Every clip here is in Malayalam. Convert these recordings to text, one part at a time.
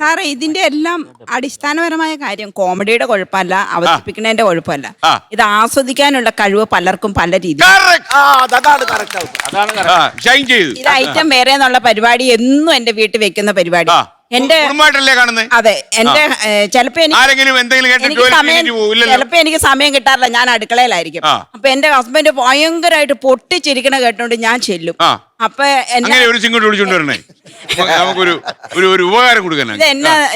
സാറേ ഇതിന്റെ എല്ലാം അടിസ്ഥാനപരമായ കാര്യം കോമഡിയുടെ കുഴപ്പമല്ല, അവതരിപ്പിക്കുന്നതിന്റെ കുഴപ്പമല്ല. ഇത് ആസ്വദിക്കാനുള്ള കഴിവ് പലർക്കും പല രീതി. ഇത് ഐറ്റം വേറെ എന്നുള്ള പരിപാടി എന്നും എന്റെ വീട്ടിൽ വെക്കുന്ന പരിപാടി. എന്റെ അതെ, എന്റെ ചിലപ്പോ എനിക്ക് സമയം കിട്ടാറില്ല, ഞാൻ അടുക്കളയിലായിരിക്കും. അപ്പൊ എന്റെ ഹസ്ബൻഡ് ഭയങ്കരമായിട്ട് പൊട്ടിച്ചിരിക്കണ കേട്ടോണ്ട് ഞാൻ ചെല്ലും. അപ്പൊ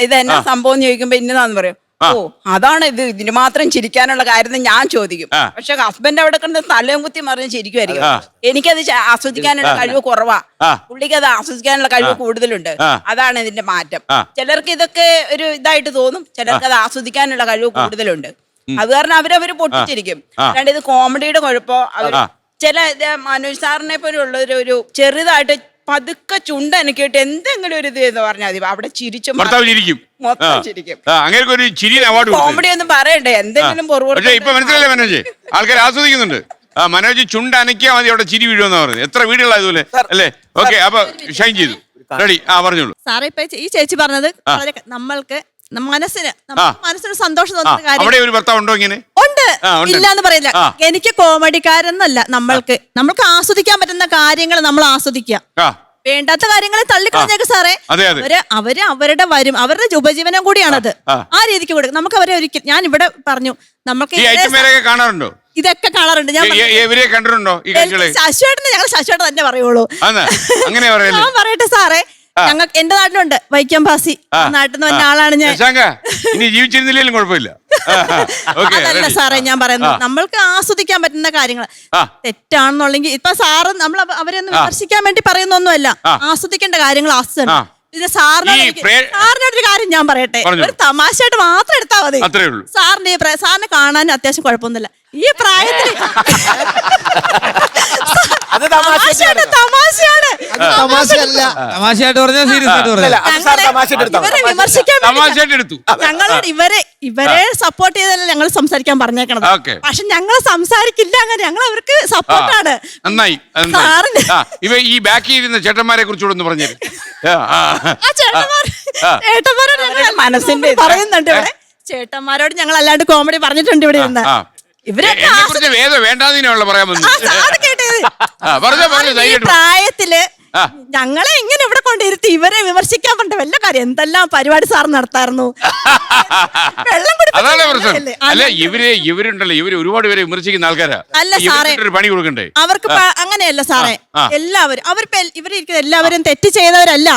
ഇതെന്നാ സംഭവം എന്ന് ചോദിക്കുമ്പോ ഇന്നതാന്ന് പറയും. ഓ അതാണ് ഇത്, ഇതിന് മാത്രം ചിരിക്കാനുള്ള കാര്യം ഞാൻ ചോദിക്കും. പക്ഷെ ഹസ്ബൻഡ് അവിടെ കിടന്ന് തലയും കുത്തി മറിഞ്ഞ് ചിരിക്കുമായിരിക്കും. എനിക്കത് ആസ്വദിക്കാനുള്ള കഴിവ് കുറവാ, പുള്ളിക്ക് അത് ആസ്വദിക്കാനുള്ള കഴിവ് കൂടുതലുണ്ട്. അതാണ് ഇതിന്റെ മാറ്റം. ചിലർക്ക് ഇതൊക്കെ ഒരു ഇതായിട്ട് തോന്നും, ചിലർക്ക് അത് ആസ്വദിക്കാനുള്ള കഴിവ് കൂടുതലുണ്ട്. അത് കാരണം അവരവര് പൊട്ടിച്ചിരിക്കും. അല്ലാണ്ട് ഇത് കോമഡിയുടെ കുഴപ്പമോ ചില മനോജ് സാറിനെ പോലുള്ള ഒരു ചെറുതായിട്ട് പതുക്കെ ചുണ്ട എനിക്കിട്ട് എന്തെങ്കിലും ഒരു ഇത് എന്ന് പറഞ്ഞാൽ മതി, അവിടെ ചിരിച്ചും മൊത്തം ചിരിക്കും. കോമഡി ഒന്നും പറയണ്ടേ, എന്തെങ്കിലും ആൾക്കാർ ആസ്വദിക്കുന്നുണ്ട്. മനോജ് ചുണ്ട അനക്കിയാൽ മതി, അവിടെ ചിരി വീഴുമെന്ന് പറഞ്ഞു. എത്ര വീടുകളാ ഇതുപോലെ അല്ലേ? ഓക്കെ, അപ്പൊ ഷൈൻ ചെയ്തു, റെഡി. പറഞ്ഞോളൂ സാറേ. ഇപ്പൊ ഈ ചേച്ചി പറഞ്ഞത് നമ്മൾക്ക് മനസ്സിന് സന്തോഷം തോന്നുന്ന കാര്യം. അവിടെ ഒരു ഭർത്താവ് ഉണ്ടോ ഇങ്ങനെ? ഉണ്ട്, ഇല്ലാന്ന് പറയില്ല. എനിക്ക് കോമഡിക്കാരെന്നല്ല, നമ്മൾക്ക് ആസ്വദിക്കാൻ പറ്റുന്ന കാര്യങ്ങൾ നമ്മൾ ആസ്വദിക്കുക, വേണ്ടാത്ത കാര്യങ്ങളെ തള്ളിക്കളഞ്ഞേക്ക് സാറേ. അവര് അവരുടെ ഉപജീവനം കൂടിയാണത്. ആ രീതിക്ക് കൊടുക്കും നമുക്ക് അവരെ. ഒരിക്കൽ ഞാൻ ഇവിടെ പറഞ്ഞു, നമുക്ക് കാണാറുണ്ടോ? ഇതൊക്കെ കാണാറുണ്ട്. ഞാൻ ശശിയേട്ടന് ഞങ്ങൾ ശശിയേട്ടൻ തന്നെ പറയുള്ളൂ. ഞാൻ പറയട്ടെ സാറേ, ഞങ്ങൾക്ക് എന്റെ നാട്ടിലുണ്ട് വൈക്കം ഭാസി, നാട്ടിൽ നിന്ന് വന്ന ആളാണ് ഞാൻ. ജീവിച്ചിരുന്നില്ലേലും കുഴപ്പമില്ല. അതല്ല സാറേ ഞാൻ പറയുന്നത്, നമ്മൾക്ക് ആസ്വദിക്കാൻ പറ്റുന്ന കാര്യങ്ങൾ തെറ്റാണെന്നുണ്ടെങ്കിൽ ഇപ്പൊ സാറ് നമ്മൾ അവരെയൊന്നും വിമർശിക്കാൻ വേണ്ടി പറയുന്നൊന്നുമല്ല, ആസ്വദിക്കേണ്ട കാര്യങ്ങൾ ആസ്വദിക്കണം. ഇത് സാറിനോടൊരു കാര്യം ഞാൻ പറയട്ടെ, ഒരു തമാശയായിട്ട് മാത്രം എടുത്താൽ മതി. സാറിന് കാണാനും അത്യാവശ്യം കുഴപ്പമൊന്നുമില്ല. ഈ പ്രായത്തിൽ ഇവരെ സപ്പോർട്ട് ചെയ്തല്ല ഞങ്ങൾ സംസാരിക്കാൻ പറഞ്ഞേക്കണത്. പക്ഷെ ഞങ്ങൾ സംസാരിക്കില്ല, അങ്ങനെ ഞങ്ങൾ അവർക്ക് സപ്പോർട്ടാണ്. നന്നായി. ഈ ബാക്കി ഇരുന്ന ചേട്ടന്മാരെ കുറിച്ചുകൂടെ പറഞ്ഞു. മനസ്സിന്റെ പറയുന്നുണ്ട് ഇവിടെ. ചേട്ടന്മാരോട് ഞങ്ങൾ അല്ലാണ്ട് കോമഡി പറഞ്ഞിട്ടുണ്ട് ഇവിടെ ഇരുന്ന്. പ്രായത്തില് ഞങ്ങളെ ഇങ്ങനെ ഇവിടെ കൊണ്ടിരുത്തി ഇവരെ വിമർശിക്കാൻ പറഞ്ഞ വല്ല കാര്യം. എന്തെല്ലാം പരിപാടി സാർ നടത്തായിരുന്നു. അല്ല ഇവരുണ്ടല്ലോ, ഇവര് ഒരുപാട് പേരെ വിമർശിക്കുന്ന ആൾക്കാരാ. അല്ല സാറേ, പണി കൊടുക്കണ്ടേ? അവർക്ക് അങ്ങനെയല്ല സാറേ. എല്ലാവരും ഇവരിരിക്കുന്ന എല്ലാവരും തെറ്റ് ചെയ്തവരല്ല.